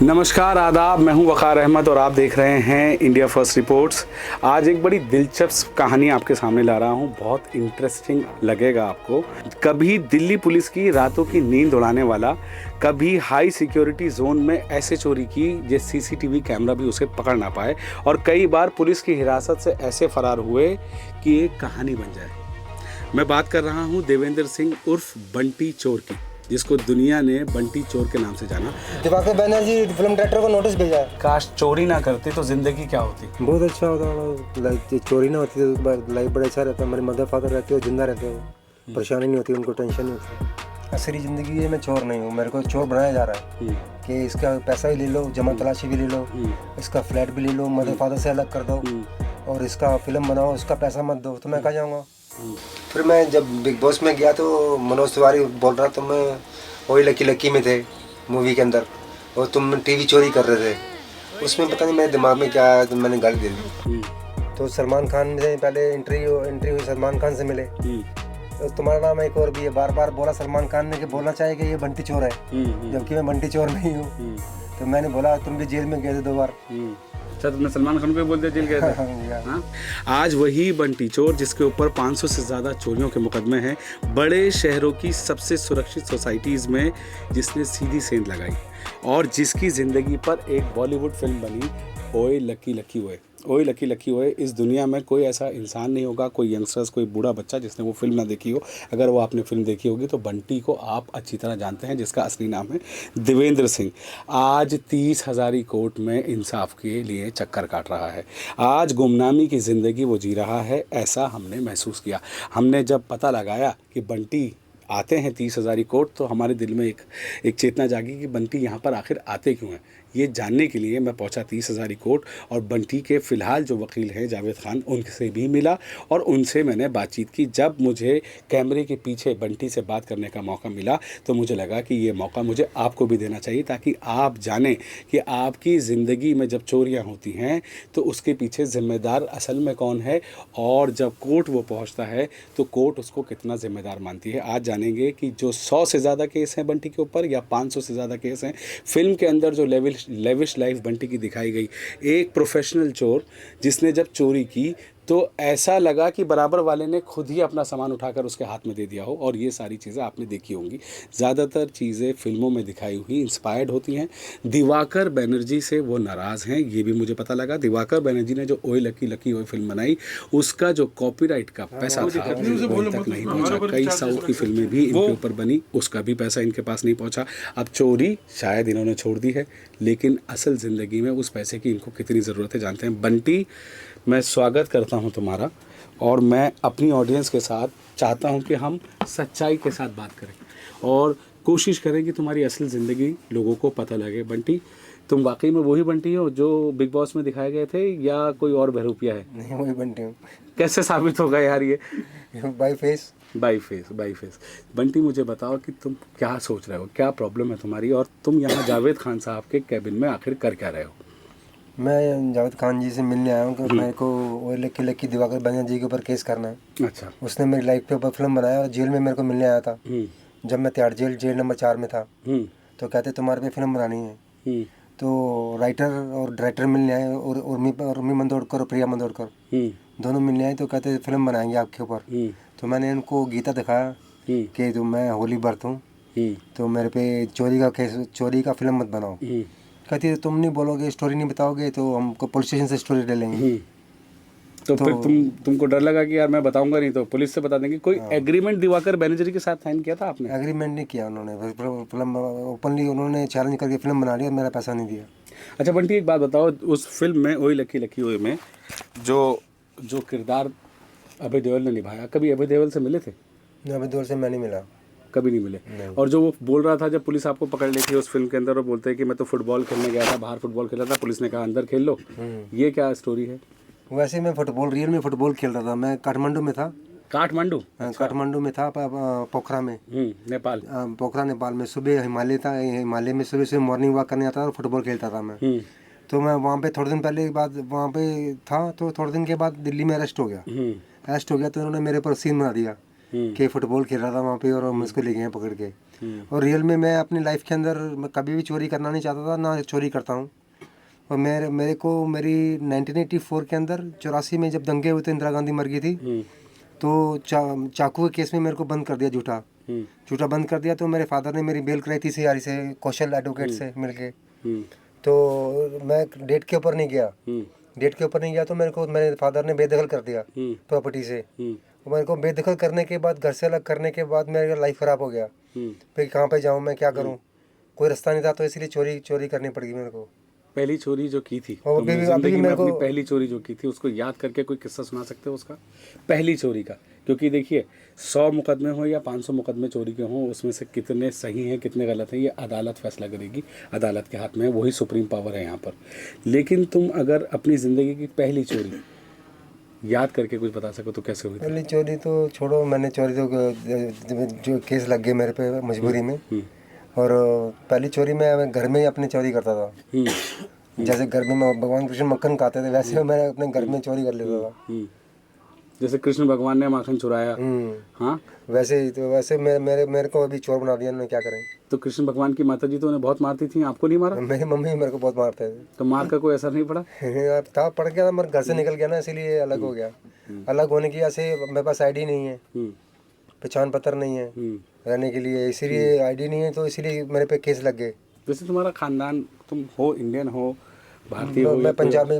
नमस्कार आदाब, मैं हूं वक़ार अहमद और आप देख रहे हैं इंडिया फर्स्ट रिपोर्ट्स। आज एक बड़ी दिलचस्प कहानी आपके सामने ला रहा हूं, बहुत इंटरेस्टिंग लगेगा आपको। कभी दिल्ली पुलिस की रातों की नींद उड़ाने वाला, कभी हाई सिक्योरिटी जोन में ऐसे चोरी की जो सीसीटीवी कैमरा भी उसे पकड़ ना पाए, और कई बार पुलिस की हिरासत से ऐसे फरार हुए कि एक कहानी बन जाए। मैं बात कर रहा हूं देवेंद्र सिंह उर्फ बंटी चोर की, जिसको दुनिया ने बंटी चोर के नाम से जाना। दिवाकर बनर्जी फिल्म डायरेक्टर को नोटिस भेजा है। काश चोरी ना करते तो जिंदगी क्या होती। बहुत अच्छा होता, लाइक चोरी ना होती तो लाइफ बड़ा अच्छा रहता। मेरे मदर फादर रहते हो, जिंदा रहते हो, परेशानी नहीं होती, उनको टेंशन नहीं होती। असली ज़िंदगी है, मैं चोर नहीं हूँ, मेरे को चोर बनाया जा रहा है कि इसका पैसा भी ले लो, जमा तलाशी भी ले लो, इसका फ्लैट भी ले लो, मदर फादर से अलग कर दो और इसका फिल्म बनाओ, इसका पैसा मत दो, तो मैं कहाँ जाऊँगा। फिर मैं जब बिग बॉस में गया तो मनोज तिवारी बोल रहा, तो मैं वही लकी लकी में थे मूवी के अंदर, और तुम टीवी चोरी कर रहे थे। उसमें पता नहीं मेरे दिमाग में क्या आया, तो मैंने गाली दे दी। तो सलमान खान से पहले एंट्री हुई, सलमान खान से मिले। तो तुम्हारा नाम एक और भी है, बार बार बोला सलमान खान ने कि बोलना चाहिए कि ये बंटी चोर है, जबकि मैं बंटी चोर नहीं हूँ। तो मैंने बोला तुम भी जेल में गए थे 2 बार। अच्छा, तुमने सलमान खान को बोल दिया जेल गए थे। हाँ? आज वही बंटी चोर, जिसके ऊपर 500 से ज़्यादा चोरियों के मुकदमे हैं, बड़े शहरों की सबसे सुरक्षित सोसाइटीज़ में जिसने सीधी सेंध लगाई, और जिसकी ज़िंदगी पर एक बॉलीवुड फिल्म बनी, ओए लकी लकी ओए। ओए लकी लकी ओए। इस दुनिया में कोई ऐसा इंसान नहीं होगा, कोई यंगस्टर्स, कोई बूढ़ा बच्चा जिसने वो फिल्म ना देखी हो। अगर वो आपने फिल्म देखी होगी तो बंटी को आप अच्छी तरह जानते हैं, जिसका असली नाम है देवेंद्र सिंह। आज 30 हज़ारी कोर्ट में इंसाफ के लिए चक्कर काट रहा है। आज गुमनामी की ज़िंदगी वो जी रहा है, ऐसा हमने महसूस किया। हमने जब पता लगाया कि बंटी आते हैं 30 हज़ारी कोर्ट, तो हमारे दिल में एक चेतना जागी कि बंटी यहाँ पर आखिर आते क्यों हैं। ये जानने के लिए मैं पहुँचा 30 हज़ारी कोर्ट, और बंटी के फ़िलहाल जो वकील हैं जावेद खान, उनसे भी मिला और उनसे मैंने बातचीत की। जब मुझे कैमरे के पीछे बंटी से बात करने का मौका मिला तो मुझे लगा कि ये मौका मुझे आपको भी देना चाहिए, ताकि आप जानें कि आपकी ज़िंदगी में जब चोरियाँ होती हैं तो उसके पीछे ज़िम्मेदार असल में कौन है, और जब कोर्ट वो पहुँचता है तो कोर्ट उसको कितना ज़िम्मेदार मानती है। आज जानेंगे कि जो 100 से ज़्यादा केस हैं बंटी के ऊपर, या 500 से ज़्यादा केस हैं, फिल्म के अंदर जो लेविश लाइफ बंटी की दिखाई गई, एक प्रोफेशनल चोर जिसने जब चोरी की तो ऐसा लगा कि बराबर वाले ने खुद ही अपना सामान उठाकर उसके हाथ में दे दिया हो। और ये सारी चीज़ें आपने देखी होंगी। ज़्यादातर चीज़ें फिल्मों में दिखाई हुई इंस्पायर्ड होती हैं। दिवाकर बनर्जी से वो नाराज़ हैं, ये भी मुझे पता लगा। दिवाकर बनर्जी ने जो ओए लकी लकी ओए फिल्म बनाई, उसका जो कॉपीराइट का पैसा था वो तक नहीं पहुंचा। कई साउथ की फिल्में भी इनके ऊपर बनी, उसका भी पैसा इनके पास नहीं पहुंचा। अब चोरी शायद इन्होंने छोड़ दी है, लेकिन असल ज़िंदगी में उस पैसे की इनको कितनी ज़रूरत है जानते हैं। बंटी, मैं स्वागत करता हूं तुम्हारा, और मैं अपनी ऑडियंस के साथ चाहता हूं कि हम सच्चाई के साथ बात करें और कोशिश करें कि तुम्हारी असल ज़िंदगी लोगों को पता लगे। बंटी, तुम वाकई में वही बंटी हो जो बिग बॉस में दिखाए गए थे, या कोई और बहरूपिया है? नहीं, वही बंटी हूँ। कैसे साबित होगा यार ये? By face. By face. Bunty, मुझे बताओ कि तुम क्या सोच रहे हो, क्या प्रॉब्लम है तुम्हारी, और तुम यहाँ जावेद खान साहब के कैबिन में आखिर कर क्या रहे हो? मैं जावेद खान जी से मिलने आया हूँ कि मेरे को वो लकी लकी दिवाकर बनर्जी के ऊपर केस करना है। अच्छा। उसने मेरी लाइफ के ऊपर फिल्म बनाया और जेल में मेरे को मिलने आया था। जब मैं तिहाड़ जेल नंबर 4 में था, तो कहते तुम्हारे पे फिल्म बनानी है। तो राइटर और डायरेक्टर मिलने आए, और उर्मी मंदोड़कर और प्रिया मंदोड़कर दोनों मिलने आए, तो कहते फिल्म बनाएंगे आपके ऊपर। तो मैंने इनको गीता दिखाया कि तो मैं होली बर्थ हूँ, तो मेरे पे चोरी का फिल्म मत बनाओ। कहती है तुम नहीं बोलोगे, स्टोरी नहीं बताओगे तो हमको पुलिस स्टेशन से स्टोरी ले लेंगे। तो फिर तुमको डर लगा कि यार मैं बताऊंगा नहीं तो पुलिस से बता देंगे? कोई एग्रीमेंट दिवाकर बनर्जी के साथ साइन किया था आपने? एग्रीमेंट नहीं किया उन्होंने, फिल्म ओपनली उन्होंने चैलेंज करके फिल्म बना ली और मेरा पैसा नहीं दिया। अच्छा बंटी, एक बात बताओ, उस फिल्म में ओए लकी लकी ओए में जो किरदार अभय देओल ने निभाया, कभी अभय देओल से मिले थे? अभय देओल से मैं नहीं मिला, कभी नहीं मिले। और जो वो बोल रहा था जब पुलिस आपको पकड़ ली थी उस फिल्म के अंदर, वो बोलते हैं कि मैं तो फुटबॉल खेलने गया था, बाहर फुटबॉल खेला था, पुलिस ने कहा अंदर खेल लो, ये क्या स्टोरी है? वैसे मैं रियल में फुटबॉल खेल रहा था। मैं काठमांडू में था। काठमांडू? काठमांडू में था, पोखरा में, नेपाल। पोखरा नेपाल में। सुबह हिमालय था, हिमालय में सुबह मॉर्निंग वॉक करने आता था और फुटबॉल खेलता था मैं। तो मैं वहाँ पे थोड़े दिन पहले बाद वहाँ पे था, तो थोड़े दिन के बाद दिल्ली में अरेस्ट हो गया। तो उन्होंने मेरे पर सीन बना दिया कि फुटबॉल खेल रहा था वहाँ पे और हम उसको ले गए हैं पकड़ के। और रियल में मैं अपनी लाइफ के अंदर मैं कभी भी चोरी करना नहीं चाहता था, ना चोरी करता हूँ। और मेरे को मेरी 1984 के अंदर 84 में जब दंगे हुए थे, इंदिरा गांधी मर गई थी, तो चाकू के केस में मेरे को बंद कर दिया, झूठा बंद कर दिया। तो मेरे फादर ने मेरी बेल कराई थी CRE से, कौशल एडवोकेट से मिलके। तो मैं डेट के ऊपर नहीं गया, तो मेरे फादर ने बेदखल कर दिया प्रॉपर्टी से। मेरे को बेदखल करने के बाद, घर से अलग करने के बाद मेरा लाइफ ख़राब हो गया। फिर कहाँ पे जाऊँ मैं, क्या करूँ, कोई रास्ता नहीं था, तो इसलिए चोरी करनी पड़ गई मेरे को। पहली चोरी जो की थी, और तुमने जिंदगी में अपनी पहली चोरी जो की थी, उसको याद करके कोई किस्सा सुना सकते हो उसका, पहली चोरी का? क्योंकि देखिए 100 मुकदमे हो या 500 मुकदमे चोरी के हों, उसमें से कितने सही हैं कितने गलत हैं, ये अदालत फैसला करेगी। अदालत के हाथ में है, वही सुप्रीम पावर है यहाँ पर। लेकिन तुम अगर अपनी ज़िंदगी की पहली चोरी याद करके कुछ बता सको तो कैसे हुई थी? पहली चोरी तो छोड़ो, मैंने चोरी तो जो केस लग गए मेरे पे मजबूरी में। और पहली चोरी मैं घर में ही अपनी चोरी करता था। जैसे घर में भगवान कृष्ण मक्खन खाते थे, वैसे मैं अपने घर में चोरी कर लेता था। जैसे कृष्ण भगवान ने माखन चुराया, हाँ, वैसे ही। तो वैसे मेरे को अभी चोर बना दिया उन्होंने, क्या करें। तो कृष्ण भगवान की माता जी तो उन्हें बहुत मारती थी, आपको नहीं मारा? मेरी मम्मी मेरे को बहुत मारते थे। तो मार का कोई असर नहीं पड़ा? था, पड़ गया था, मगर घर से निकल गया ना, इसीलिए अलग हो गया। अलग होने की वजह से मेरे पास ID नहीं है, पहचान पत्र नहीं है रहने के लिए, इसीलिए ID नहीं है, तो इसीलिए मेरे पे केस लग गए। वैसे तुम्हारा खानदान, तुम हो इंडियन हो, भारतीय हो? मैं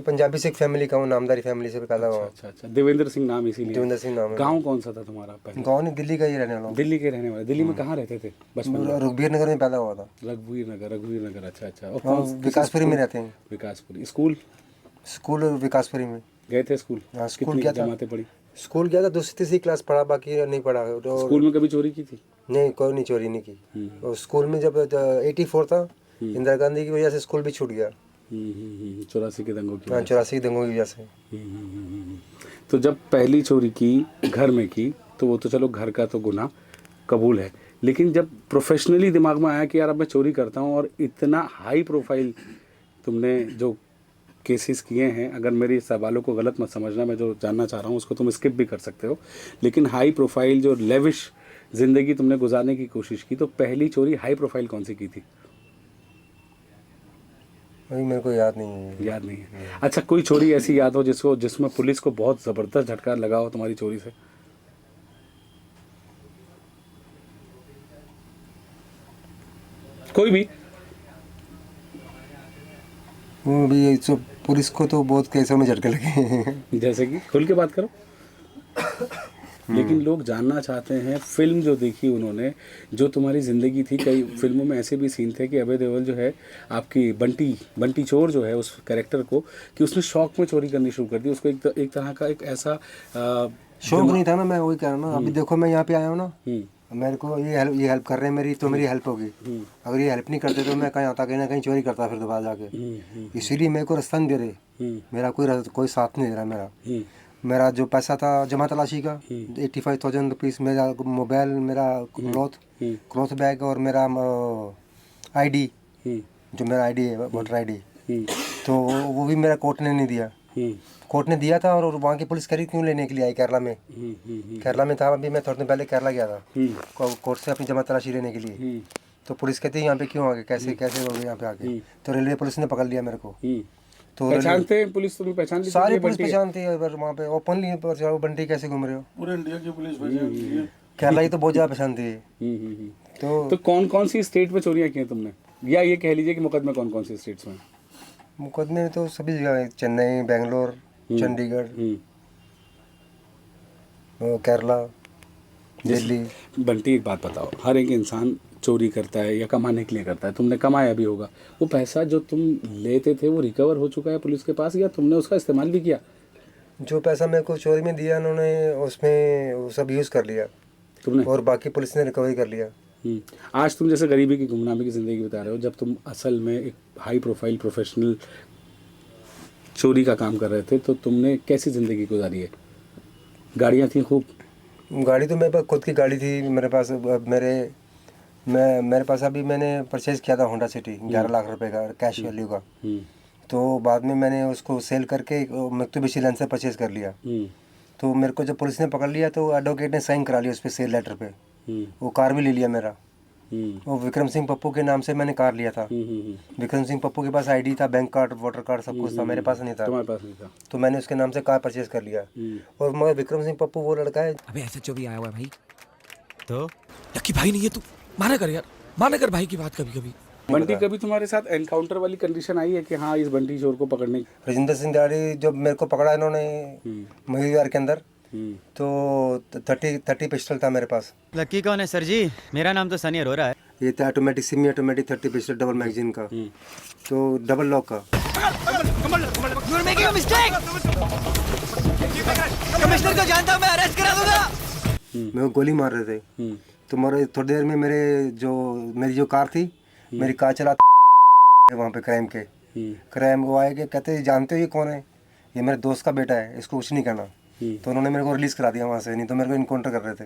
पंजाबी सिख फैमिली का हूँ, नामदारी फैमिली से पैदा हुआ। अच्छा। देवेंद्र सिंह नाम इसीलिए? देवेंद्र सिंह नाम है। गांव कौन सा था तुम्हारा पहले? गाँव नहीं, दिल्ली का ही रहने वाला हूँ। दिल्ली के रहने वाले? दिल्ली में कहाँ रहते थे बचपन में? रघुवीर नगर में पैदा हुआ था। रघुवीर नगर। अच्छा। और हाँ, विकासपुरी में रहते हैं। विकासपुरी। स्कूल विकासपुरी में गए थे? स्कूल स्कूल क्या था, जमातें पढ़ी? स्कूल गया था, 2री-3री क्लास पढ़ा, बाकी नहीं पढ़ा। स्कूल में कभी चोरी की थी? नहीं, कोई नहीं, चोरी नहीं की। और स्कूल में जब 84 था, इंदिरा गांधी की वजह से स्कूल भी छूट गया। 84 के दंगों की? हाँ, 84 दंगों की वजह से। तो जब पहली चोरी की घर में की, तो वो तो चलो घर का तो गुनाह कबूल है, लेकिन जब प्रोफेशनली दिमाग में आया कि यार अब मैं चोरी करता हूँ, और इतना हाई प्रोफाइल तुमने जो केसेस किए हैं, अगर मेरे सवालों को गलत मत समझना, मैं जो जानना चाह रहा हूँ उसको तुम स्किप भी कर सकते हो, लेकिन हाई प्रोफाइल जो लेविश ज़िंदगी तुमने गुजारने की कोशिश की, तो पहली चोरी हाई प्रोफाइल कौन सी की थी? अभी मेरे को याद नहीं है। अच्छा, कोई चोरी ऐसी याद हो जिसमें पुलिस को बहुत ज़बरदस्त झटका लगा हो तुम्हारी चोरी से? कोई भी? वो भी तो पुलिस को तो बहुत केसों में झटके लगे हैं। जैसे कि खुल के बात करो। लेकिन लोग जानना चाहते हैं, फिल्म जो देखी उन्होंने, जो तुम्हारी ज़िंदगी थी, कई फिल्मों में ऐसे भी सीन थे कि अभय देओल जो है आपकी बंटी चोर जो है उस कैरेक्टर को, कि उसने शौक में चोरी करनी शुरू कर दी। उसको एक तरह का एक ऐसा शौक नहीं था ना, मैं वही कह रहा हूँ ना। अभी देखो मैं यहाँ पे आया हूँ ना, मेरे को ये हेल्प कर रहे हैं मेरी, तो मेरी हेल्प होगी। अगर ये हेल्प नहीं करते तो मैं कहीं आता, कहीं ना कहीं चोरी करता फिर दोबारा जाके। इसीलिए मेरे को रास्ता नहीं दे रहे, मेरा कोई साथ नहीं दे रहा। मेरा जो पैसा था जमा तलाशी का 85,000 रुपीज़, मेरा मोबाइल, मेरा क्लॉथ बैग और मेरा ID, जो मेरा ID है, वोटर ID, तो वो भी मेरा कोर्ट ने नहीं दिया। कोर्ट ने दिया था, और वहाँ की पुलिस करी क्यों लेने के लिए आई केरला में। केरला में था अभी, मैं थोड़े दिन पहले केरला गया था कोर्ट से अपनी जमा तलाशी लेने के लिए। तो पुलिस कहती है यहाँ पे क्यों आ गए, कैसे हो गए यहाँ पे आके। तो रेलवे पुलिस ने पकड़ लिया मेरे को। तो पहचानते हैं पुलिस, तुम्हें पहचानती? सारी पुलिस पहचानती है, वहाँ पे ओपनली बंटी कैसे घूम रहे हो, पूरे इंडिया की पुलिस पहचानती है। केरला ही तो बहुत ज़्यादा पहचानती है। तो कौन सी स्टेट में चोरियाँ की हैं तुमने, या ये कह लीजिए कि मुकदमे कौन सी स्टेट्स में? मुकदमे तो सभी जगह है, चेन्नई, बेंगलोर, चंडीगढ़, केरला, दिल्ली। बंटी एक बात बताओ, हर एक इंसान चोरी करता है या कमाने के लिए करता है, तुमने कमाया भी होगा, वो पैसा जो तुम लेते थे वो रिकवर हो चुका है पुलिस के पास, या तुमने उसका इस्तेमाल भी किया? जो पैसा मेरे को चोरी में दिया उन्होंने, उसमें वो सब यूज़ कर लिया तुमने, और बाकी पुलिस ने रिकवरी कर लिया। आज तुम जैसे गरीबी की गुमनामी की ज़िंदगी बता रहे हो, जब तुम असल में एक हाई प्रोफाइल प्रोफेशनल चोरी का काम कर रहे थे, तो तुमने कैसी ज़िंदगी गुजारी है? गाड़ियाँ थी खूब? गाड़ी तो मेरे पास खुद की गाड़ी थी मेरे पास। मेरे पास अभी मैंने परचेज़ किया था होंडा सिटी 11 लाख रुपए का कैश वैल्यू का। तो बाद में मैंने उसको सेल करके मित्सुबिशी लैंसर परचेज़ कर लिया। तो मेरे को जब पुलिस ने पकड़ लिया तो एडवोकेट ने साइन करा लिया उस पर सेल लेटर पे। वो कार भी ले लिया मेरा। वो विक्रम सिंह पप्पू के नाम से मैंने कार लिया था। विक्रम सिंह पप्पू के पास आईडी था, बैंक कार्ड, वोटर कार्ड, सब कुछ था, मेरे पास नहीं था। तुम्हारे पास नहीं था तो मैंने उसके नाम से कार परचेज कर लिया। और मगर विक्रम सिंह पप्पू वो लड़का है। अबे SHO भी आया हुआ है भाई। तो लकी भाई नहीं है तू, माना कर यार, माना कर भाई की बात कभी कभी। बंटी, कभी तुम्हारे साथ एनकाउंटर वाली कंडीशन आई है कि हाँ इस बंटी चोर को पकड़ने की? राजेंद्र सिंह दिहाड़ी जब मेरे को पकड़ा इन्होंने महीवार के अंदर, तो 30 पिस्टल था मेरे पास। लकी कौन है सर जी? मेरा नाम तो सनी अरोरा है। ये था automatic, semi automatic 30 pistol double magazine का, तो डबल लॉक का। कमिश्नर को जानता हूं मैं, अरेस्ट करा दूंगा। मेरे को गोली मार रहे थे। तो मेरे थोड़ी देर में मेरी जो कार थी, मेरी कार चला वहाँ पे क्राइम वो आए कि कहते जानते हो ये कौन है? ये मेरे दोस्त का बेटा है, इसको कुछ नहीं करना। तो उन्होंने मेरे को रिलीज करा दिया वहाँ से, नहीं तो मेरे को इनकाउंटर कर रहे थे।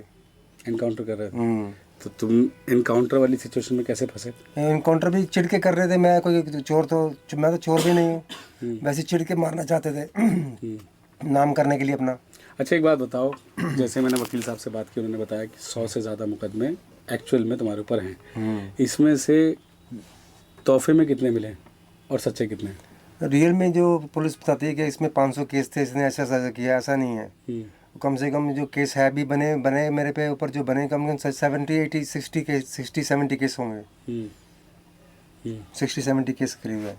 एनकाउंटर कर रहे थे? तो तुम इनकाउंटर वाली सिचुएशन में कैसे फंसे? इनकाउंटर भी चिढ़ के कर रहे थे। मैं कोई चोर तो मैं तो चोर भी नहीं हूँ, वैसे चिढ़ के मारना चाहते थे नाम करने के लिए अपना। अच्छा एक बात बताओ, जैसे मैंने वकील साहब से बात की, उन्होंने बताया कि 100 से ज़्यादा मुकदमे एक्चुअल में तुम्हारे ऊपर हैं। इसमें से तोहफे में कितने मिले और सच्चे कितने? रियल में जो पुलिस बताती है कि इसमें 500 केस थे, इसने ऐसा ऐसा किया, ऐसा नहीं है। कम से कम जो केस है भी बने मेरे पे ऊपर जो बने, कम से कम 60-70 केस होंगे। 60-70 केस करीब है।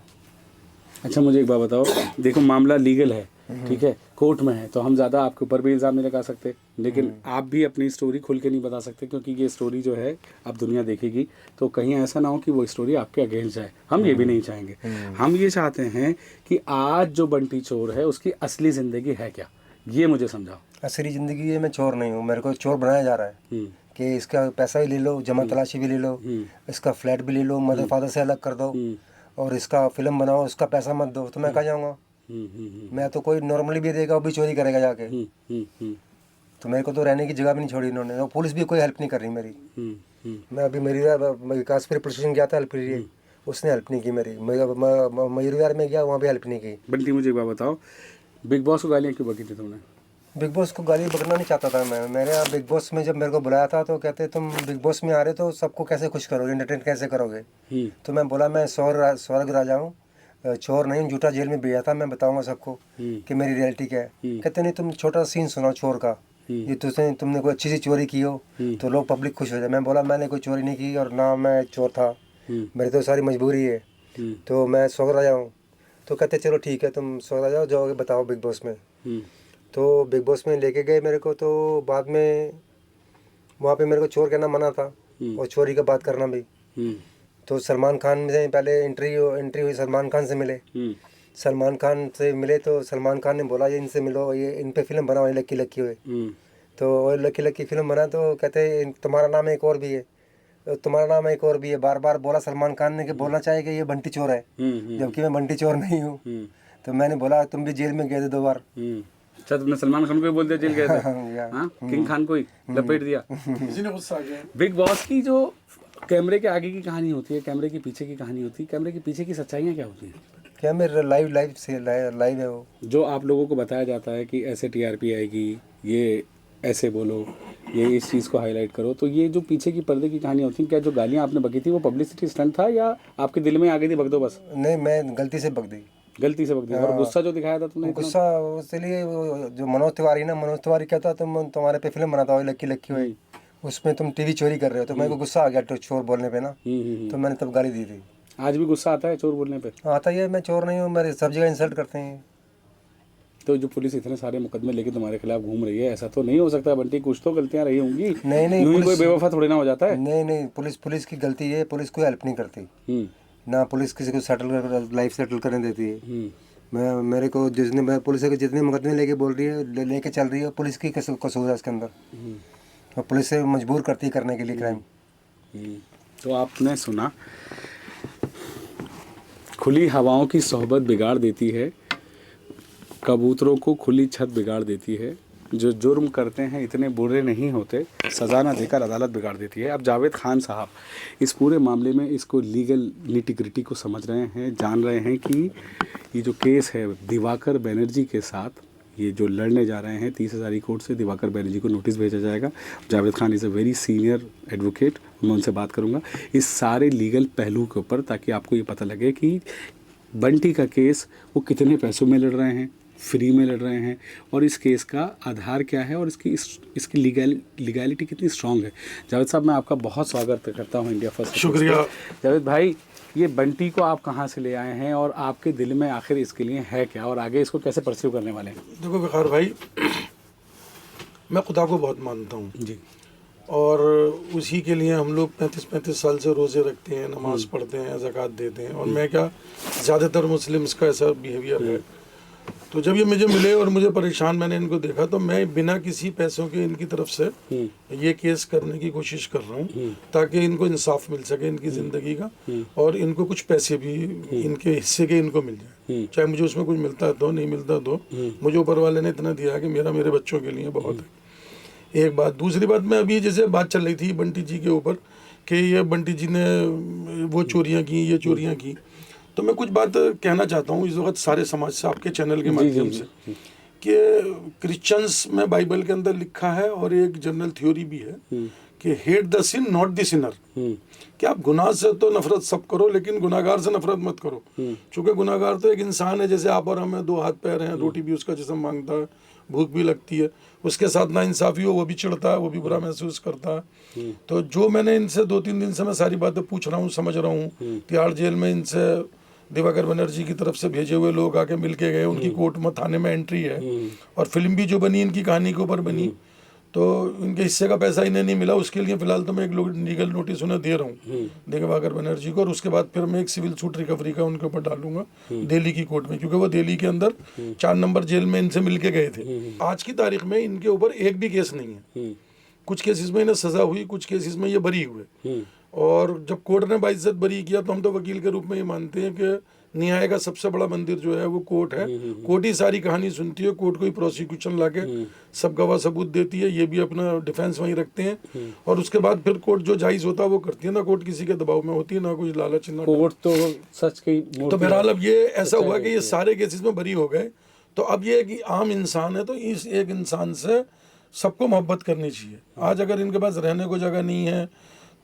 अच्छा मुझे एक बात बताओ, देखो मामला लीगल है, ठीक है, कोर्ट में है, तो हम ज़्यादा आपके ऊपर भी इल्ज़ाम नहीं लगा सकते, लेकिन आप भी अपनी स्टोरी खुल के नहीं बता सकते, क्योंकि ये स्टोरी जो है अब दुनिया देखेगी, तो कहीं ऐसा ना हो कि वो स्टोरी आपके अगेंस्ट जाए। हम ये भी नहीं चाहेंगे। हम ये चाहते हैं कि आज जो बंटी चोर है उसकी असली ज़िंदगी है क्या, ये मुझे समझाओ। असली ज़िंदगी है, मैं चोर नहीं हूँ, मेरे को चोर बनाया जा रहा है कि इसका पैसा भी ले लो, जमा तलाशी भी ले लो, इसका फ्लैट भी ले लो, मदर फादर से अलग कर दो, और इसका फिल्म बनाओ, उसका पैसा मत दो, तो मैं कहाँ जाऊँगा? मैं तो कोई नॉर्मली भी देगा वो भी चोरी करेगा जाके। तो मेरे को तो रहने की जगह भी नहीं छोड़ी इन्होंने, और पुलिस भी कोई हेल्प नहीं कर रही मेरी। मैं अभी विकासपुर पुलिस स्टेशन गया था हेल्प के लिए, उसने हेल्प नहीं की मेरी। मयूरविहार में गया, वहाँ भी हेल्प नहीं की। बंटी मुझे एक बात बताओ, बिग बॉस को गालियाँ क्यों बकी थी तुमने? बिग बॉस को गाली बकना नहीं चाहता था मैं। मेरे यहाँ बिग बॉस में जब मेरे को बुलाया था तो कहते तुम बिग बॉस में आ रहे तो सबको कैसे खुश करोगे, एंटरटेन कैसे करोगे? तो मैं बोला मैं स्वर्ग राजा हूँ, चोर नहीं, झूठा जेल में भेजा था, मैं बताऊंगा सबको कि मेरी रियलिटी क्या है। कहते नहीं तुम छोटा सीन सुनाओ चोर का, ये तुमने कोई अच्छी सी चोरी की हो तो लोग पब्लिक खुश हो जाए। मैं बोला मैंने कोई चोरी नहीं की और ना मैं चोर था, मेरी तो सारी मजबूरी है, तो मैं स्वर्ग राजा हूँ। तो कहते चलो ठीक है तुम स्वर्ग राजा जाओगे, बताओ बिग बॉस में। तो बिग बॉस में लेके गए मेरे को, तो बाद में वहाँ पे मेरे को चोर कहना मना था और चोरी का बात करना भी। तो सलमान खान से पहले एंट्री हुई, सलमान खान से मिले। सलमान खान से मिले तो सलमान खान ने बोला ये इनसे मिलो, ये इन पे फिल्म बनाओ, ये लक्की लक्की हुए। तो लक्की फिल्म बना, तो कहते तुम्हारा नाम एक और भी है, तुम्हारा नाम एक और भी है। बार बार बोला सलमान खान ने कि बोलना चाहिए कि ये बंटी चोर है, जबकि मैं बंटी चोर नहीं हूँ। तो मैंने बोला तुम भी जेल में गए थे 2 बार। अच्छा तुमने सलमान खान को ही बोल दिया जेल गए थे? हाँ, किंग खान को ही लपेट दिया। किसी ने गुस्सा आ गया। बिग बॉस की जो कैमरे के आगे की कहानी होती है, कैमरे के पीछे की कहानी होती है, कैमरे के पीछे की सच्चाइयाँ क्या होती हैं? क्या मेरा लाइव है वो, जो आप लोगों को बताया जाता है कि ऐसे टीआरपी आएगी, ये ऐसे बोलो, ये इस चीज़ को हाईलाइट करो, तो ये जो पीछे की पर्दे की कहानी होती है, क्या जो गालियाँ आपने बकी थी वो पब्लिसिटी स्टंट था या आपके दिल में आ गई थी बक दो बस? नहीं, मैं गलती से बक दी। गलती से बक दी। और गुस्सा जो दिखाया था तुमने? गुस्सा इसलिए जो मनोज तिवारी कहता है तुम्हारे पे फिल्म बनाता हो लक्की लक्की हुई, उसमें तुम टीवी चोरी कर रहे हो, तो मेरे को गुस्सा आ गया तो चोर बोलने पे ना, तो मैंने तब गाली दी थी। आज भी गुस्सा आता है चोर बोलने पे? आता ही है, मैं चोर नहीं हूँ, मेरे सब जगह इंसल्ट करते हैं। तो जो पुलिस इतने सारे मुकदमे लेके तुम्हारे खिलाफ घूम रही है, ऐसा तो नहीं हो सकता बंटी, कुछ तो गलतियां रही होंगी? नहीं, कोई बेवफा थोड़ी ना हो जाता है। नहीं, पुलिस की गलती है, पुलिस कोई हेल्प नहीं करती ना, पुलिस किसी को लाइफ सेटल करने देती है। मेरे को पुलिस के जितने मुकदमे लेके बोल रही है, लेके चल रही है, पुलिस की कसूर है इसके अंदर, और पुलिस से मजबूर करती है करने के लिए क्राइम। तो आपने सुना, खुली हवाओं की सोहबत बिगाड़ देती है, कबूतरों को खुली छत बिगाड़ देती है, जो जुर्म करते हैं इतने बुरे नहीं होते, सज़ा ना देकर अदालत बिगाड़ देती है। अब जावेद खान साहब इस पूरे मामले में इसको लीगल निटी ग्रिटी को समझ रहे हैं, जान रहे हैं कि ये जो केस है दिवाकर बनर्जी के साथ, ये जो लड़ने जा रहे हैं 30,000 कोर्ट से, दिवाकर बनर्जी को नोटिस भेजा जाएगा। Javed Khan is a very senior advocate, मैं उनसे बात करूंगा इस सारे लीगल पहलू के ऊपर, ताकि आपको ये पता लगे कि बंटी का केस वो कितने पैसों में लड़ रहे हैं, फ्री में लड़ रहे हैं, और इस केस का आधार क्या है और इसकी लीगैलिटी कितनी स्ट्रांग है। जावेद साहब, मैं आपका बहुत स्वागत करता हूँ इंडिया फर्स्ट। शुक्रिया। जावेद भाई, ये बंटी को आप कहाँ से ले आए हैं और आपके दिल में आखिर इसके लिए है क्या, और आगे इसको कैसे परस्यू करने वाले हैं? देखो वक़ार भाई, मैं खुदा को बहुत मानता हूँ जी। और उसी के लिए हम लोग 35 साल से रोज़े रखते हैं, नमाज़ पढ़ते हैं, ज़कात देते हैं। और मैं क्या, ज़्यादातर मुस्लिम्स का ऐसा बिहेवियर है। तो जब ये मुझे मिले और मुझे परेशान, मैंने इनको देखा, तो मैं बिना किसी पैसों के इनकी तरफ से ये केस करने की कोशिश कर रहा हूँ, ताकि इनको इंसाफ मिल सके इनकी ज़िंदगी का, और इनको कुछ पैसे भी इनके हिस्से के इनको मिल जाए। चाहे मुझे उसमें कुछ मिलता है तो, नहीं मिलता तो, मुझे ऊपर वाले ने इतना दिया कि मेरे बच्चों के लिए बहुत है। एक बात। दूसरी बात, मैं अभी जैसे बात चल रही थी बंटी जी के ऊपर कि ये बंटी जी ने वो चोरियाँ की, ये चोरियाँ की, तो मैं कुछ बात कहना चाहता हूँ इस वक्त सारे समाज से, आपके चैनल के माध्यम से, कि क्रिश्चियंस में बाइबल के अंदर लिखा है और एक जनरल थ्योरी भी है कि hate the sin not the sinner, कि आप गुनाह से तो नफरत सब करो, लेकिन गुनाहगार से नफरत मत करो। चूँकि गुनाहगार तो एक इंसान है जैसे आप और हमें, 2 हाथ पैर हैं, रोटी भी उसका जिस्म मांगता है, भूख भी लगती है, उसके साथ नाइंसाफ़ी हो वो भी चिढ़ता है, वो भी बुरा महसूस करता है। तो जो मैंने इनसे 2-3 दिन से मैं सारी बातें पूछ रहा हूँ, समझ रहा हूँ, तिहाड़ जेल में इनसे दिवाकर बनर्जी की तरफ से भेजे हुए लोग आके मिल के गए, उनकी कोर्ट में थाने में एंट्री है, और फिल्म भी जो बनी इनकी कहानी के ऊपर बनी, तो इनके हिस्से का पैसा इन्हें नहीं मिला। उसके लिए फ़िलहाल तो मैं एक लीगल नोटिस उन्हें दे रहा हूँ दिवाकर बनर्जी को, और उसके बाद फिर मैं एक सिविल सूट रिकवरी का उनके ऊपर डालूंगा दिल्ली की कोर्ट में, क्योंकि वो दिल्ली के अंदर 4 नंबर जेल में इनसे मिल के गए थे। आज की तारीख में इनके ऊपर एक भी केस नहीं है। कुछ केसेस में इन्हें सज़ा हुई, कुछ केसेस में ये बरी हुए, और जब कोर्ट ने बाइज्जत बरी किया तो हम तो वकील के रूप में ये मानते हैं कि न्याय का सबसे बड़ा मंदिर जो है वो कोर्ट है। कोर्ट ही सारी कहानी सुनती है, कोर्ट को ही प्रोसिक्यूशन लाके सब गवाह सबूत देती है, ये भी अपना डिफेंस वहीं रखते हैं, और उसके बाद फिर कोर्ट जो जायज़ होता है वो करती है। ना कोर्ट किसी के दबाव में होती है, ना कोई लालच, ना कोर्ट तो सच की। तो बहरहाल अब ये ऐसा हुआ कि ये सारे केसेस में बरी हो गए। तो अब ये कि आम इंसान है, तो इस एक इंसान से सबको मोहब्बत करनी चाहिए। आज अगर इनके पास रहने को जगह नहीं है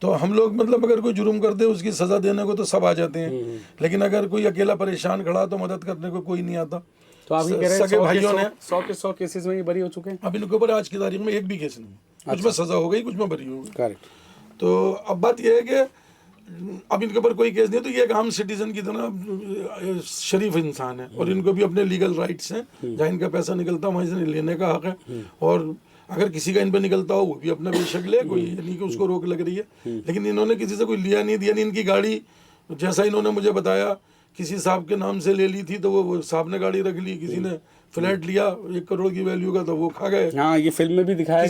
तो हम लोग, मतलब अगर कोई जुर्म कर दे उसकी सज़ा देने को तो सब आ जाते हैं, लेकिन अगर कोई अकेला परेशान खड़ा तो मदद करने को कोई नहीं आता। तो आप ये कह रहे हैं सगे भाइयों ने 100 के 100 केसेस में ये बरी हो चुके हैं। अब इनके ऊपर आज की तारीख में एक भी केस नहीं, कुछ में सज़ा हो गई, कुछ में बरी हो गई। करेक्ट। तो अब बात यह है कि अब इनके ऊपर कोई केस नहीं, तो ये एक आम सिटीजन की तरह शरीफ इंसान है, और इनको भी अपने लीगल राइट्स हैं। जहाँ इनका पैसा निकलता है वहीं से लेने का हक है, और अगर किसी का इन पर निकलता हो वो भी अपना बेशक ले, कोई नहीं कि उसको रोक लग रही है। लेकिन इन्होंने किसी से कोई लिया नहीं, दिया नहीं। इनकी गाड़ी जैसा इन्होंने मुझे बताया किसी साहब के नाम से ले ली थी, तो वो साहब ने गाड़ी रख ली, किसी ने फ्लैट लिया 1 करोड़ की वैल्यू का, तो वो खा गए। हाँ, ये फिल्म में भी दिखाया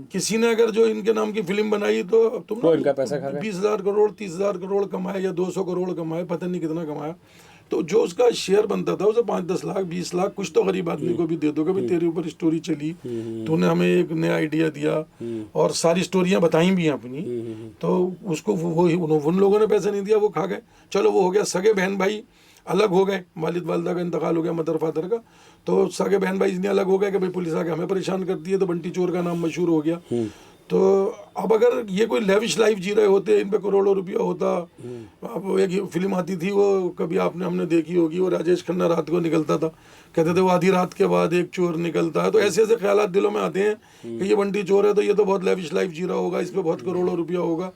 किसी ने अगर जो इनके नाम की फिल्म बनाई तो तुम इनका पैसा खा गए। 20,000 करोड़ 30,000 करोड़ कमाए या 200 करोड़ कमाए, पता नहीं कितना कमाया। तो जो उसका शेयर बनता था उसे 5-10 लाख 20 लाख कुछ तो गरीब आदमी को भी दे दो कि भाई तेरे ऊपर स्टोरी चली, तूने हमें एक नया आइडिया दिया, और सारी स्टोरियां बताई भी हैं अपनी, तो उसको वो उन लोगों ने पैसा नहीं दिया, वो खा गए। चलो वो हो गया। सगे बहन भाई अलग हो गए, वालिद वालदा का इंतकाल हो गया, मदर फादर का, तो सगे बहन भाई इतने अलग हो गए कि भाई पुलिस आके हमें परेशान करती है, तो बंटी चोर का नाम मशहूर हो गया। तो अब अगर ये कोई लेविश लाइफ जी रहे होते, इन पे करोड़ों रुपया होता। अब एक फिल्म आती थी, वो कभी हमने देखी होगी, वो राजेश खन्ना रात को निकलता था, कहते थे वो आधी रात के बाद एक चोर निकलता है। तो ऐसे ऐसे ख्यालात दिलों में आते हैं कि ये बंटी चोर है तो ये तो बहुत लेविश लाइफ जी रहा होगा, इस पर बहुत करोड़ों रुपया होगा।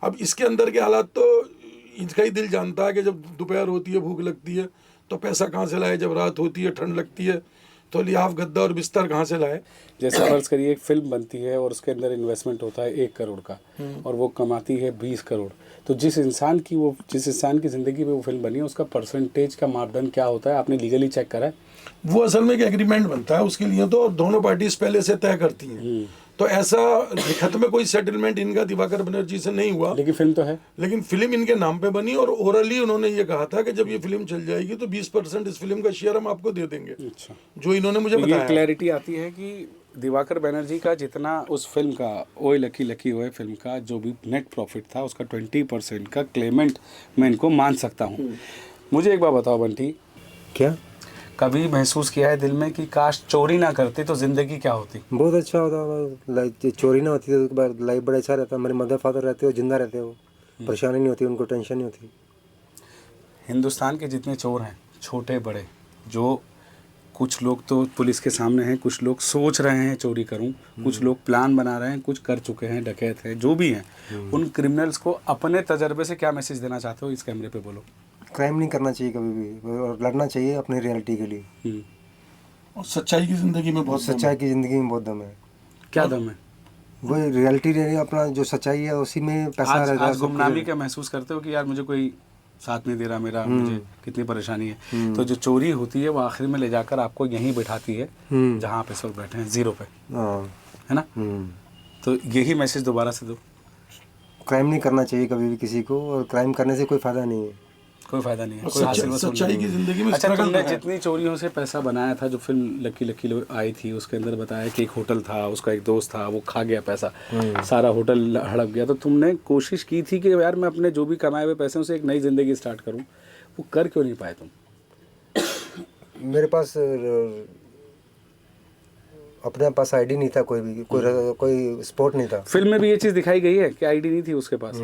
अब इसके अंदर के हालात तो इसका ही दिल जानता है कि जब दोपहर होती है, भूख लगती है, तो पैसा कहाँ से लाए, जब रात होती है, ठंड लगती है, तो लिहाफ गद्दा और बिस्तर कहाँ से लाए। जैसे फर्ज करिए एक फिल्म बनती है और उसके अंदर इन्वेस्टमेंट होता है 1 करोड़ का, और वो कमाती है 20 करोड़, तो जिस इंसान की ज़िंदगी में वो फिल्म बनी है उसका परसेंटेज का मापदंड क्या होता है? आपने लीगली चेक करा है? वो असल में एक एग्रीमेंट बनता है उसके लिए, तो दोनों पार्टीज पहले से तय करती हैं। तो ऐसा लिखत में कोई सेटलमेंट इनका दिवाकर बनर्जी से नहीं हुआ, लेकिन फिल्म तो है। लेकिन फिल्म इनके नाम पे बनी, और ओरली उन्होंने ये कहा था कि जब ये फिल्म चल जाएगी तो 20% इस फिल्म का शेयर हम आपको दे देंगे। अच्छा, जो इन्होंने मुझे बताया। ये क्लैरिटी आती है कि दिवाकर बनर्जी का जितना उस फिल्म का ओए लकी लकी ओए फिल्म का जो भी नेट प्रॉफिट था उसका 20% का क्लेमेंट मैं इनको मान सकता हूँ। मुझे एक बात बताओ बंटी, क्या कभी महसूस किया है दिल में कि काश चोरी ना करते तो ज़िंदगी क्या होती? बहुत अच्छा होता, लाइक चोरी ना होती तो लाइफ बड़ा अच्छा रहता। मेरे मदर फादर रहते हो, जिंदा रहते हो, परेशानी नहीं होती, उनको टेंशन नहीं होती। हिंदुस्तान के जितने चोर हैं, छोटे बड़े, जो कुछ लोग तो पुलिस के सामने हैं, कुछ लोग सोच रहे हैं चोरी करूं, कुछ लोग प्लान बना रहे हैं, कुछ कर चुके हैं, डकैत हैं, जो भी हैं, उन क्रिमिनल्स को अपने तजर्बे से क्या मैसेज देना चाहते हो? इस कैमरे पे बोलो। क्राइम नहीं करना चाहिए कभी भी, और लड़ना चाहिए अपनी रियलिटी के लिए। और सच्चाई की ज़िंदगी में बहुत सच्चाई की ज़िंदगी में बहुत दम है। क्या दम है? वही रियलिटी रही, अपना जो सच्चाई है उसी में पैसा आज रहता है। आज गुमनामी क्या महसूस करते हो कि यार मुझे कोई साथ नहीं दे रहा मेरा, मुझे कितनी परेशानी है? तो जो चोरी होती है वो आखिर में ले जाकर आपको यहीं बिठाती है जहाँ आप इस वक्त बैठे हैं, जीरो पे, हाँ। है ना? तो यही मैसेज दोबारा से दो। क्राइम नहीं करना चाहिए कभी भी किसी को, और क्राइम करने से कोई फ़ायदा नहीं है। कोई फायदा नहीं है, कोई हासिल वसूल सच्चाई नहीं की है। ज़िंदगी में अच्छा, struggle तुमने तो है। जितनी चोरियों से पैसा बनाया था, जो फिल्म लकी लकी आई थी उसके अंदर बताया कि एक होटल था, उसका एक दोस्त था, वो खा गया पैसा, सारा होटल हड़प गया, तो तुमने कोशिश की थी कि यार मैं अपने जो भी कमाए हुए पैसे से एक नई ज़िंदगी स्टार्ट करूँ, वो कर क्यों नहीं पाए तुम? मेरे पास अपने पास आईडी नहीं था, कोई भी कोई स्पोर्ट नहीं था। फिल्म में भी ये चीज़ दिखाई गई है कि आईडी नहीं थी उसके पास।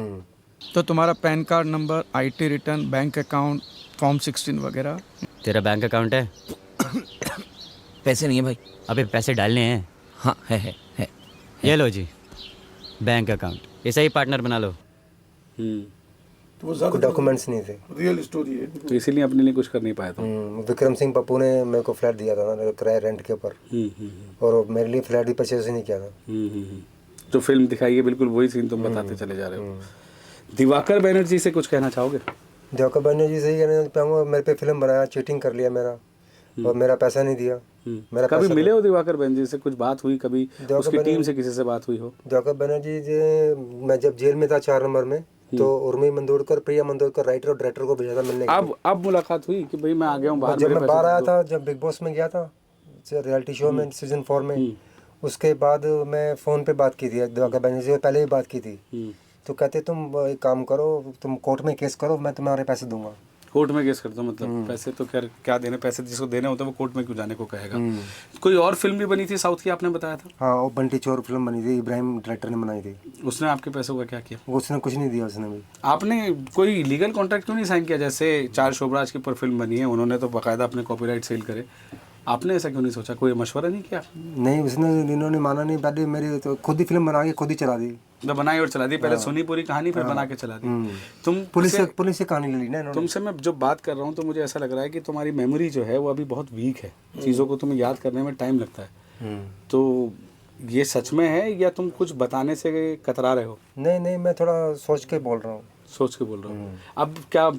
तो तुम्हारा pan card number, IT return, bank account, form 16 वगैरह? तेरा बैंक अकाउंट है? पैसे नहीं है भाई। अबे पैसे डालने हैं। हाँ है। ये लो जी बैंक अकाउंट, ऐसा ही पार्टनर बना लो। तो वो कोई ज़्यादा डॉक्यूमेंट्स नहीं थे। रियल स्टोरी है। तो इसीलिए अपने लिए कुछ कर नहीं पाया तुम। विक्रम सिंह पप्पू ने मेरे को फ्लैट दिया था ना, किराए रेंट के ऊपर, और मेरे लिए फ्लैट भी परचेज नहीं किया था। जो फिल्म दिखाई है बिल्कुल वही सीन तुम बताते चले जा रहे हो। दिवाकर बनर्जी से कुछ कहना चाहोगे? दिवाकर बनर्जी से ही कहना चाहूँगा, मेरे पे फिल्म बनाया, चीटिंग कर लिया मेरा, और मेरा पैसा नहीं दिया। मेरा कभी पैसा मिले हो दिवाकर बनर्जी से? कुछ बात हुई कभी? उसकी टीम से किसी से बात हुई हो? दिवाकर बनर्जी जी, मैं जब जेल में था 4 नंबर में, तो उर्मी मंदोड़कर, प्रिया मंदोड़कर राइटर और डायरेक्टर को भेजा था मिलने के लिए। अब मुलाकात हुई कि भाई मैं आ गया हूँ बाहर? जब मेरे मैं पैसे बाहर आया दो। था, जब बिग बॉस में गया था रियलिटी शो में सीजन 4 में, उसके बाद मैं फ़ोन पे बात की थी दिवाकर बनर्जी से, पहले ही बात की थी। तो कहते तुम एक काम करो, तुम कोर्ट में केस करो, मैं तुम्हारे पैसे दूंगा। कोर्ट में केस करता हूँ मतलब? पैसे तो क्या देने, पैसे जिसको देने होते हैं वो कोर्ट में क्यों जाने को कहेगा? कोई और फिल्म भी बनी थी साउथ की, आपने बताया था? हाँ, वो बंटी चोर फिल्म बनी थी, इब्राहिम डायरेक्टर ने बनाई थी। उसने आपके पैसों का क्या किया? उसने कुछ नहीं दिया उसने भी। आपने कोई लीगल कॉन्ट्रैक्ट क्यों नहीं साइन किया? जैसे 4 शोभराज की ऊपर फिल्म बनी है, उन्होंने तो बाकायदा अपने कॉपीराइट सेल करे, आपने ऐसा क्यों नहीं सोचा? कोई मशवरा नहीं किया? नहीं, उसने, इन्होंने माना नहीं। पहले मेरी तो खुद ही फिल्म बना के खुद ही चला दी। तो बनाई और चला दी, पहले सुनी पूरी कहानी फिर बना के चला दी। तुम पुलिस से कहानी ले ली ना इन्होंने। तुमसे मैं जो बात कर रहा हूँ तो मुझे ऐसा लग रहा है कि तुम्हारी मेमोरी जो है वो अभी बहुत वीक है, चीज़ों को तुम्हें याद करने में टाइम लगता है। तो ये सच में है या तुम कुछ बताने से कतरा रहे हो? नहीं, मैं थोड़ा सोच के बोल रहा हूँ। सोच के बोल रहा हूँ। अब क्या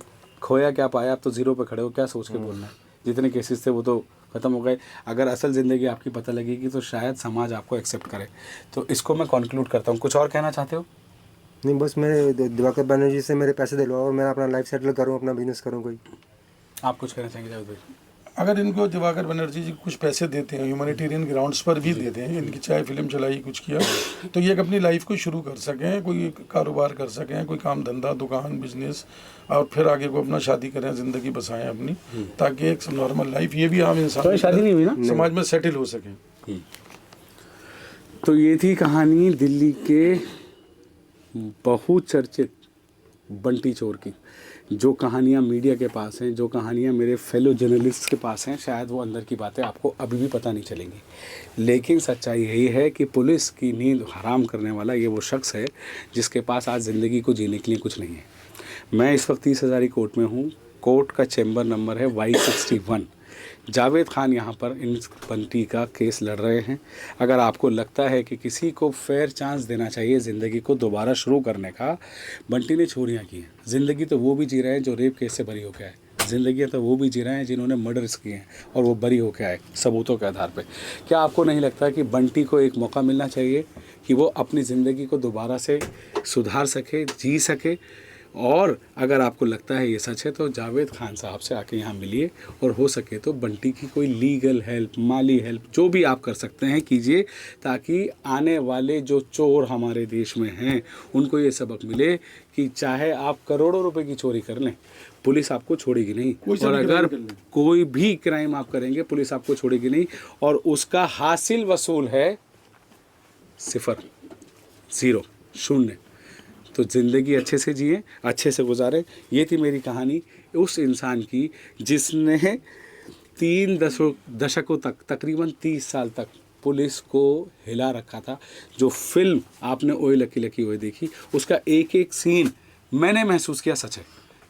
खोया क्या पाया? अब तो जीरो पे खड़े हो, क्या सोच के बोलना है? जितने केसेस थे वो तो ख़त्म हो गए। अगर असल ज़िंदगी आपकी पता लगेगी तो शायद समाज आपको एक्सेप्ट करे। तो इसको मैं कंक्लूड करता हूँ। कुछ और कहना चाहते हो? नहीं, बस मेरे दिवाकर बनर्जी से मेरे पैसे दिलवाओ और मैं अपना लाइफ सेटल करूँ, अपना बिजनेस करूँ कोई। आप कुछ कहना चाहेंगे जावेद भाई? अगर इनको दिवाकर बनर्जी जी कुछ पैसे देते हैं, ह्यूमैनिटेरियन ग्राउंड्स पर भी देते हैं, इनकी चाहे फिल्म चलाई कुछ किया, तो ये अपनी लाइफ को शुरू कर सकें, कोई कारोबार कर सकें, कोई काम धंधा, दुकान, बिजनेस, और फिर आगे को अपना शादी करें, ज़िंदगी बसाएं अपनी, ताकि एक नॉर्मल लाइफ, ये भी आम इंसान तो शादी नहीं हुई ना, समाज में सेटल हो सकें। तो ये थी कहानी दिल्ली के बहुचर्चित बंटी चोर की। जो कहानियाँ मीडिया के पास हैं, जो कहानियाँ मेरे फेलो जर्नलिस्ट के पास हैं, शायद वो अंदर की बातें आपको अभी भी पता नहीं चलेंगी, लेकिन सच्चाई यही है कि पुलिस की नींद हराम करने वाला ये वो शख्स है जिसके पास आज ज़िंदगी को जीने के लिए कुछ नहीं है। मैं इस वक्त 30 हज़ारी कोर्ट में हूँ। कोर्ट का चैम्बर नंबर है Y61। जावेद खान यहाँ पर इन बंटी का केस लड़ रहे हैं। अगर आपको लगता है कि किसी को फेयर चांस देना चाहिए ज़िंदगी को दोबारा शुरू करने का, बंटी ने चोरियाँ की हैं। ज़िंदगी तो वो भी जी रहे हैं जो रेप केस से बरी होकर आए, ज़िंदगी तो वो भी जी रहे हैं जिन्होंने मर्डर्स किए हैं और वो बरी होकर आए सबूतों के आधार पर। क्या आपको नहीं लगता कि बंटी को एक मौका मिलना चाहिए कि वो अपनी ज़िंदगी को दोबारा से सुधार सके, जी सके? और अगर आपको लगता है ये सच है तो जावेद खान साहब से आके यहाँ मिलिए और हो सके तो बंटी की कोई लीगल हेल्प, माली हेल्प, जो भी आप कर सकते हैं कीजिए, ताकि आने वाले जो चोर हमारे देश में हैं उनको ये सबक मिले कि चाहे आप करोड़ों रुपए की चोरी कर लें, पुलिस आपको छोड़ेगी नहीं। कोई सा और भी अगर crime कर ले। कोई भी क्राइम आप करेंगे पुलिस आपको छोड़ेगी नहीं, और उसका हासिल वसूल है 0, 0, 0। तो ज़िंदगी अच्छे से जिए, अच्छे से गुजारें। ये थी मेरी कहानी उस इंसान की जिसने 3 दशकों तक, तकरीबन 30 साल तक पुलिस को हिला रखा था। जो फिल्म आपने ओए लकी लकी ओए देखी, उसका एक एक सीन मैंने महसूस किया सच है,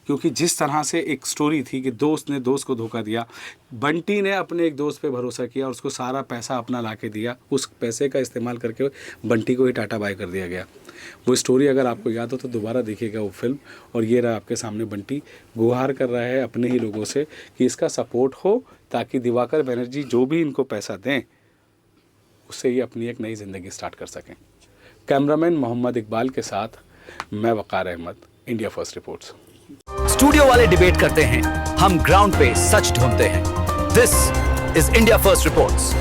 क्योंकि जिस तरह से एक स्टोरी थी कि दोस्त ने दोस्त को धोखा दिया, बंटी ने अपने एक दोस्त पे भरोसा किया और उसको सारा पैसा अपना ला के दिया, उस पैसे का इस्तेमाल करके बंटी को ही टाटा बाय कर दिया गया। वो स्टोरी अगर आपको याद हो तो दोबारा देखिएगा वो फिल्म। और ये रहा आपके सामने बंटी गुहार कर रहा है अपने ही लोगों से कि इसका सपोर्ट हो, ताकि दिवाकर बनर्जी जो भी इनको पैसा दें उससे ये अपनी एक नई ज़िंदगी स्टार्ट कर सकें। कैमरामैन मोहम्मद इकबाल के साथ मैं Waqar Ahmed, India First Reports. Studio वाले डिबेट करते हैं, हम ग्राउंड पे सच ढूंढते हैं। This is India First reports.